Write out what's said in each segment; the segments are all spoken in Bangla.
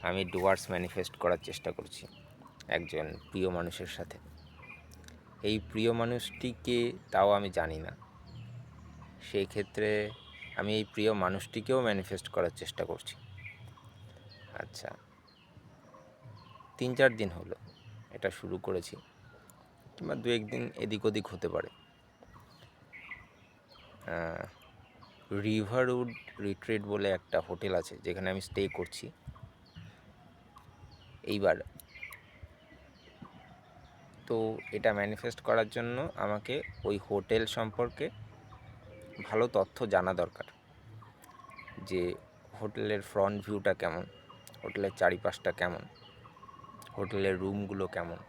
আমি ডুয়ার্স ম্যানিফেস্ট করার চেষ্টা করছি একজন প্রিয় মানুষের সাথে। এই প্রিয় মানুষটিকে তাও আমি জানি না, সেই ক্ষেত্রে আমি এই প্রিয় মানুষটিকেও ম্যানিফেস্ট করার চেষ্টা করছি। আচ্ছা, 3-4 দিন হলো এটা শুরু করেছি, কিংবা 2-1 দিন এদিক ওদিক হতে পারে। রিভারউড রিট্রিট বলে একটা হোটেল আছে যেখানে আমি স্টে করছি। এইবার তো এটা ম্যানিফেস্ট করার জন্য আমাকে ওই হোটেল সম্পর্কে ভালো তথ্য জানা দরকার, যে হোটেলের ফ্রন্ট ভিউটা কেমন, হোটেলের চারিপাশটা কেমন, হোটেলের রুমগুলো কেমন।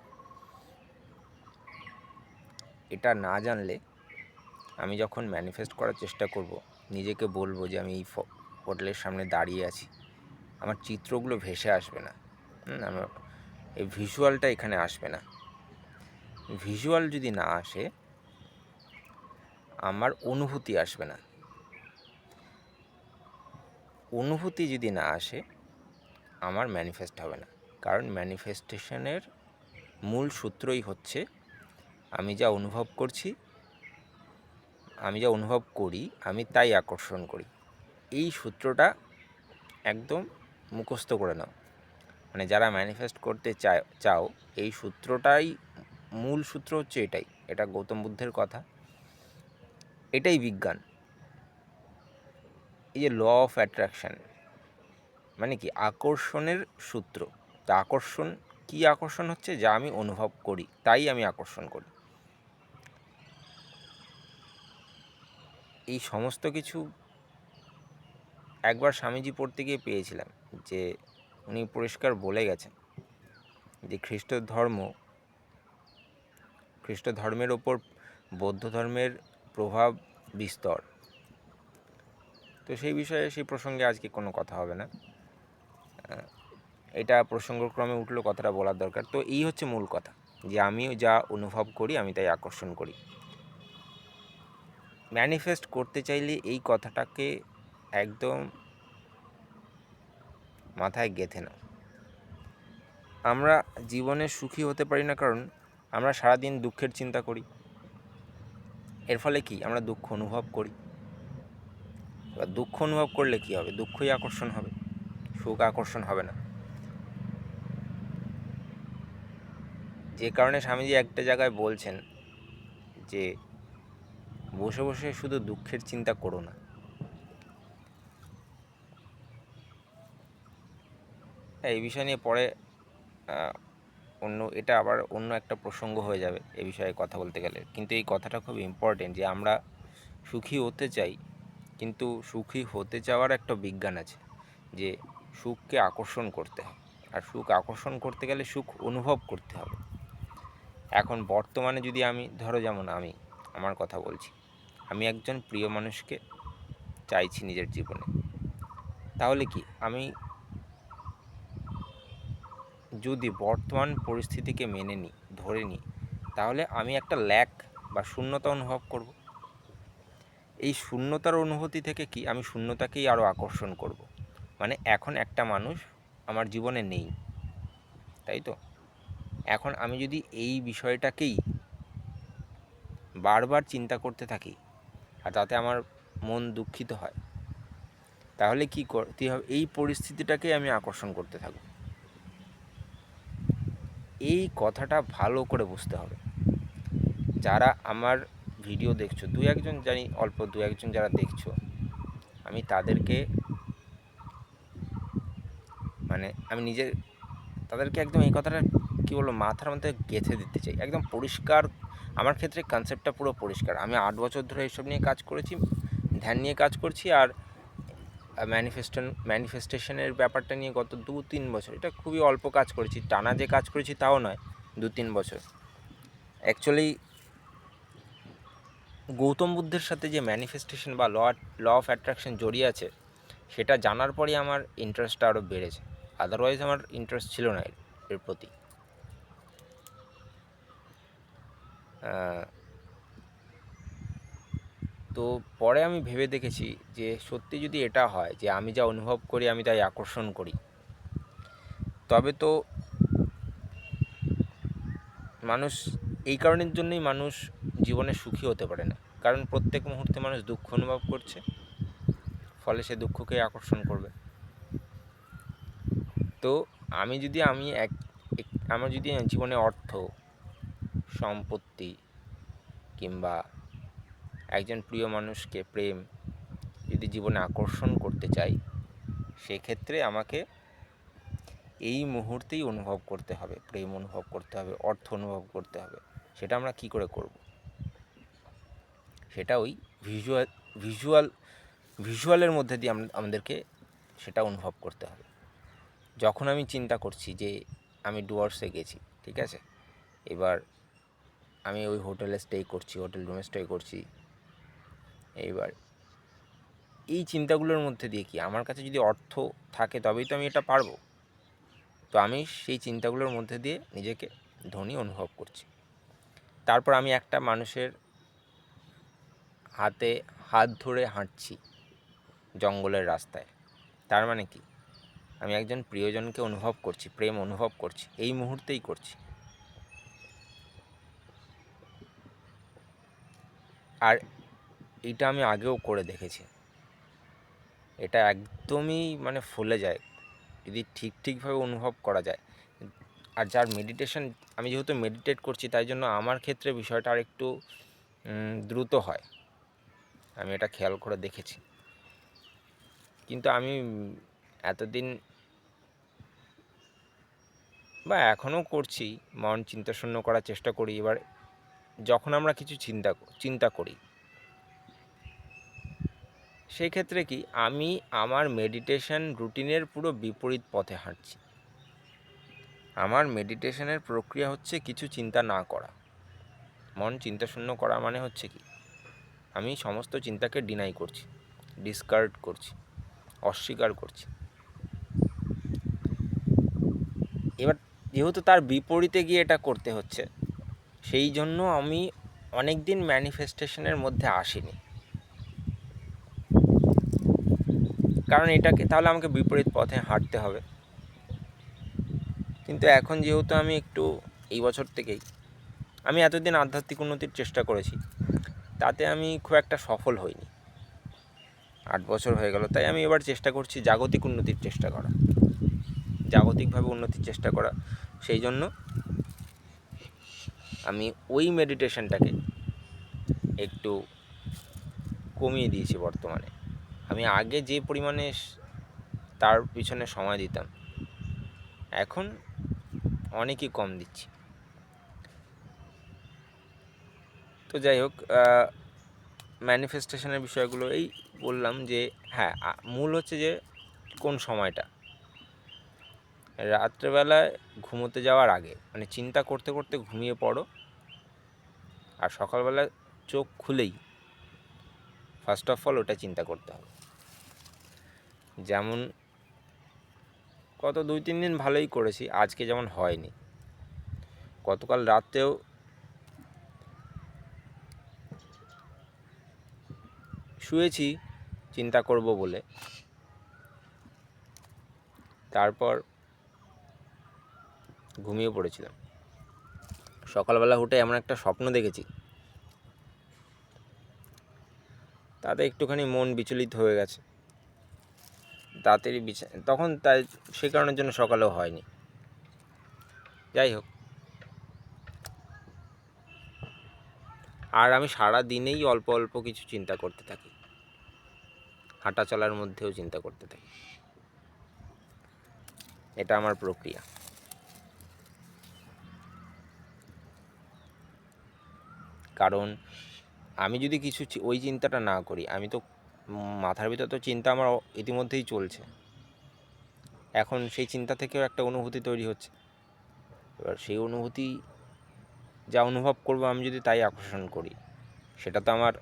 এটা না জানলে আমি যখন ম্যানিফেস্ট করার চেষ্টা করব, নিজেকে বলবো যে আমি এই হোটেলের সামনে দাঁড়িয়ে আছি, আমার চিত্রগুলো ভেসে আসবে না। আমার এই ভিজুয়ালটা এখানে আসবে না। ভিজুয়াল যদি না আসে, আমার অনুভূতি আসবে না। অনুভূতি যদি না আসে, আমার ম্যানিফেস্ট হবে না। কারণ ম্যানিফেস্টেশনের মূল সূত্রই হচ্ছে আমি যা অনুভব করছি, আমি যা অনুভব করি, আমি তাই আকর্ষণ করি। এই সূত্রটা একদম মুখস্থ করে নাও। মানে যারা ম্যানিফেস্ট করতে চাও, এই সূত্রটাই মূল সূত্র হচ্ছে এটাই। এটা গৌতম বুদ্ধের কথা, এটাই বিজ্ঞান। এই যে ল অফ অ্যাট্রাকশান মানে কি, আকর্ষণের সূত্র। তা আকর্ষণ কি? আকর্ষণ হচ্ছে যা আমি অনুভব করি, তাই আমি আকর্ষণ করি। এই সমস্ত কিছু একবার স্বামীজি পড়তে গিয়ে পেয়েছিলাম, যে উনি পরিষ্কার বলে গেছেন যে খ্রিস্ট ধর্মের ওপর বৌদ্ধ ধর্মের প্রভাব বিস্তর। তো সেই বিষয়ে, সেই প্রসঙ্গে আজকে কোনো কথা হবে না, এটা প্রসঙ্গক্রমে উঠলো, কথাটা বলার দরকার। তো এই হচ্ছে মূল কথা, যে আমিও যা অনুভব করি আমি তাই আকর্ষণ করি। ম্যানিফেস্ট করতে চাইলে এই কথাটাকে একদম মাথায় গেঁথে নাও। আমরা জীবনে সুখী হতে পারি না, কারণ আমরা সারাদিন দুঃখের চিন্তা করি। এর ফলে কি, আমরা দুঃখ অনুভব করি। এবার দুঃখ অনুভব করলে কি হবে? দুঃখই আকর্ষণ হবে, সুখ আকর্ষণ হবে না। যে কারণে স্বামীজি একটা জায়গায় বলছেন যে বসে বসে শুধু দুঃখের চিন্তা করো না। এই বিষয় নিয়ে পরে এটা আবার অন্য একটা প্রসঙ্গ হয়ে যাবে এ বিষয়ে কথা বলতে গেলে, কিন্তু এই কথাটা খুব ইম্পর্টেন্ট, যে আমরা সুখী হতে চাই, কিন্তু সুখী হতে চাওয়ার একটা বিজ্ঞান আছে, যে সুখকে আকর্ষণ করতে হয়। আর সুখ আকর্ষণ করতে গেলে সুখ অনুভব করতে হবে। এখন বর্তমানে যদি আমি যেমন আমি আমার কথা বলছি, আমি একজন প্রিয় মানুষকে চাইছি নিজের জীবনে, তাহলে কি, আমি যদি বর্তমান পরিস্থিতিকে মেনে নিই, ধরে নিই, তাহলে আমি একটা ল্যাক বা শূন্যতা অনুভব করব। এই শূন্যতার অনুভূতি থেকে কি, আমি শূন্যতাকেই আরও আকর্ষণ করব। মানে এখন একটা মানুষ আমার জীবনে নেই, তাই তো? এখন আমি যদি এই বিষয়টাকেই বারবার চিন্তা করতে থাকি, আর তাতে আমার মন দুঃখিত হয়, তাহলে কী করতে হবে? এই পরিস্থিতিটাকেই আমি আকর্ষণ করতে থাকব। এই কথাটা ভালো করে বুঝতে হবে। যারা আমার ভিডিও দেখছো, অল্প দু একজন যারা দেখছো, আমি তাদেরকে তাদেরকে একদম এই কথাটা কী বলবো, মাথার মধ্যে গেঁথে দিতে চাই, একদম পরিষ্কার। আমার ক্ষেত্রে কনসেপ্টটা পুরো পরিষ্কার। আমি 8 বছর ধরে এইসব নিয়ে কাজ করেছি, ধ্যান নিয়ে কাজ করছি, আর ম্যানিফেস্টেশনের ব্যাপারটা নিয়ে গত 2-3 বছর, এটা খুবই অল্প কাজ করেছি, টানা যে কাজ করেছি তাও নয়, 2-3 বছর। অ্যাকচুয়ালি গৌতম বুদ্ধের সাথে যে ম্যানিফেস্টেশন বা ল অফ অ্যাট্রাকশন জড়িয়ে আছে, সেটা জানার পরই আমার ইন্টারেস্টটা আরও বেড়েছে। আদারওয়াইজ আমার ইন্টারেস্ট ছিল না এর প্রতি। তো পরে আমি ভেবে দেখেছি যে সত্যি যদি এটা হয়, যে আমি যা অনুভব করি আমি তাই আকর্ষণ করি, তবে তো মানুষ এই কারণের জন্যই মানুষ জীবনে সুখী হতে পারে না, কারণ প্রত্যেক মুহূর্তে মানুষ দুঃখ অনুভব করছে, ফলে সে দুঃখকে আকর্ষণ করবে। তো আমার যদি জীবনে অর্থ, সম্পত্তি কিংবা একজন প্রিয় মানুষকে প্রেম যদি জীবনে আকর্ষণ করতে চাই, সেক্ষেত্রে আমাকে এই মুহূর্তেই অনুভব করতে হবে, প্রেম অনুভব করতে হবে, অর্থ অনুভব করতে হবে। সেটা আমরা কি করে করব? সেটা ওই ভিজুয়ালের মধ্যে দিয়ে আমাদেরকে সেটা অনুভব করতে হবে। যখন আমি চিন্তা করছি যে আমি ডুয়ার্সে গেছি, ঠিক আছে, এবার আমি ওই হোটেলে স্টে করছি, হোটেল রুমে স্টে করছি, এইবার এই চিন্তাগুলোর মধ্যে দিয়ে কি আমার কাছে যদি অর্থ থাকে তবেই তো আমি এটা পারবো। তো আমি সেই চিন্তাগুলোর মধ্যে দিয়ে নিজেকে ধনী অনুভব করছি। তারপর আমি একটা মানুষের হাতে হাত ধরে হাঁটছি জঙ্গলের রাস্তায়, তার মানে কি আমি একজন প্রিয়জনকে অনুভব করছি, প্রেম অনুভব করছি, এই মুহূর্তেই করছি। আর এটা আমি আগেও করে দেখেছি। এটা একদমই মানে ফলে যায় যদি ঠিকভাবে অনুভব করা যায়। আর যার মেডিটেশন, আমি যেহেতু মেডিটেট করছি তাই জন্য আমার ক্ষেত্রে বিষয়টা আর একটু দ্রুত হয়, আমি এটা খেয়াল করে দেখেছি। কিন্তু আমি এতদিন বা এখনও করছি, মন চিন্তাশূন্য করার চেষ্টা করি। এবার যখন আমরা কিছু চিন্তা করি, সেই ক্ষেত্রে কি আমি আমার মেডিটেশন রুটিনের পুরো বিপরীত পথে হাঁটছি। আমার মেডিটেশনের প্রক্রিয়া হচ্ছে কিছু চিন্তা না করা। মন চিন্তাশূন্য করা মানে হচ্ছে কি আমি সমস্ত চিন্তাকে ডিনাই করছি, ডিসকার্ড করছি, অস্বীকার করছি। এবার যেহেতু তার বিপরীতে গিয়ে এটা করতে হচ্ছে, সেই জন্য আমি অনেক দিন ম্যানিফেস্টেশনের মধ্যে আসিনি, কারণ এটাকে তাহলে আমাকে বিপরীত পথে হাঁটতে হবে। কিন্তু এখন যেহেতু আমি একটু এই বছর থেকেই আমি এতদিন আধ্যাত্মিক উন্নতির চেষ্টা করেছি, তাতে আমি খুব একটা সফল হইনি, 8 বছর হয়ে গেল। তাই আমি এবার চেষ্টা করছি জাগতিক উন্নতির চেষ্টা করা, জাগতিকভাবে উন্নতির চেষ্টা করা। সেই জন্য আমি ওই মেডিটেশনটাকে একটু কমিয়ে দিয়েছি বর্তমানে। আমি আগে যে পরিমাণে তার পিছনে সময় দিতাম, এখন অনেকই কম দিচ্ছি। তো যাই হোক, ম্যানিফেস্টেশনের বিষয়গুলো এই বললাম যে হ্যাঁ, মূল হচ্ছে যে কোন সময়টা, রাত্রেবেলায় ঘুমোতে যাওয়ার আগে মানে চিন্তা করতে করতে ঘুমিয়ে পড়ো, আর সকালবেলা চোখ খুলেই ফার্স্ট অফ অল ওটা চিন্তা করতে হবে। যেমন গত 2-3 দিন ভালোই করেছি, আজকে যেমন হয়নি। গতকাল রাতেও শুয়েছি চিন্তা করব বলে, তারপর ঘুমিয়ে পড়েছিলাম। সকালবেলা উঠে এমন একটা স্বপ্ন দেখেছি, তাতে একটুখানি মন বিচলিত হয়ে গেছে, তাড়াতাড়ি তখন তাই সে কারণের জন্য সকালেও হয়নি। যাই হোক, আর আমি সারা দিনেই অল্প অল্প কিছু চিন্তা করতে থাকি, হাঁটা চলার মধ্যেও চিন্তা করতে থাকি। এটা আমার প্রক্রিয়া। কারণ আমি যদি কিছু ওই চিন্তাটা না করি, আমি তো মাথার ভিতর তো চিন্তা আমার ইতিমধ্যেই চলছে, এখন সেই চিন্তা থেকেও একটা অনুভূতি তৈরি হচ্ছে। এবার সেই অনুভূতি যা অনুভব করবো আমি যদি তাই আকর্ষণ করি, সেটা তো আমার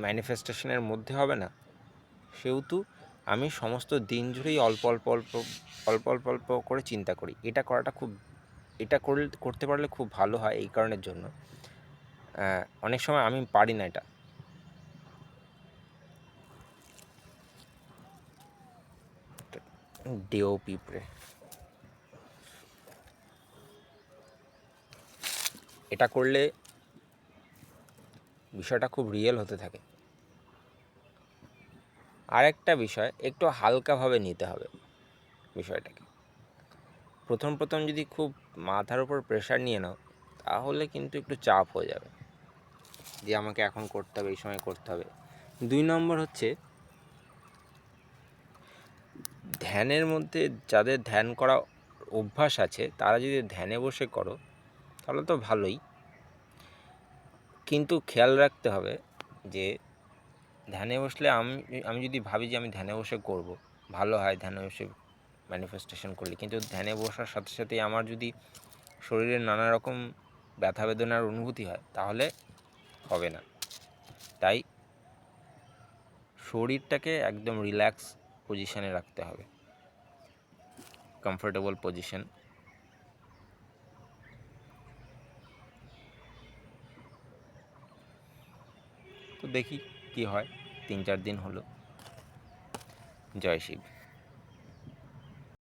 ম্যানিফেস্টেশনের মধ্যে হবে না। সেহেতু আমি সমস্ত দিন জুড়েই অল্প অল্প অল্প অল্প অল্প অল্প করে চিন্তা করি। এটা করতে পারলে খুব ভালো হয়। এই কারণের জন্য অনেক সময় আমি পারি না এটা। ডেও পিঁপড়ে। এটা করলে বিষয়টা খুব রিয়েল হতে থাকে। আরেকটা বিষয়, একটু হালকাভাবে নিতে হবে বিষয়টাকে। প্রথম যদি খুব মাথার উপর প্রেশার নিয়ে নাও, তাহলে কিন্তু একটু চাপ হয়ে যাবে যে আমাকে এখন করতে হবে, এই সময় করতে হবে। 2 নম্বর হচ্ছে, ধ্যানের মধ্যে যাদের ধ্যান করা অভ্যাস আছে, তারা যদি ধ্যানে বসে করো তাহলে তো ভালোই, কিন্তু খেয়াল রাখতে হবে যে ধ্যানে বসলে আমি যদি ভাবি যে আমি ধ্যানে বসে করব, ভালো হয় ধ্যানে বসে ম্যানিফেস্টেশন করলে, কিন্তু ধ্যানে বসার সাথে সাথেই আমার যদি শরীরে নানা রকম ব্যথা বেদনার অনুভূতি হয়, তাহলে হবে না। তাই শরীরটাকে একদম রিল্যাক্স পজিশানে রাখতে হবে, কমফোর্টেবল পজিশন। তো দেখি কি হয়, 3-4 দিন হলো। জয় শিব।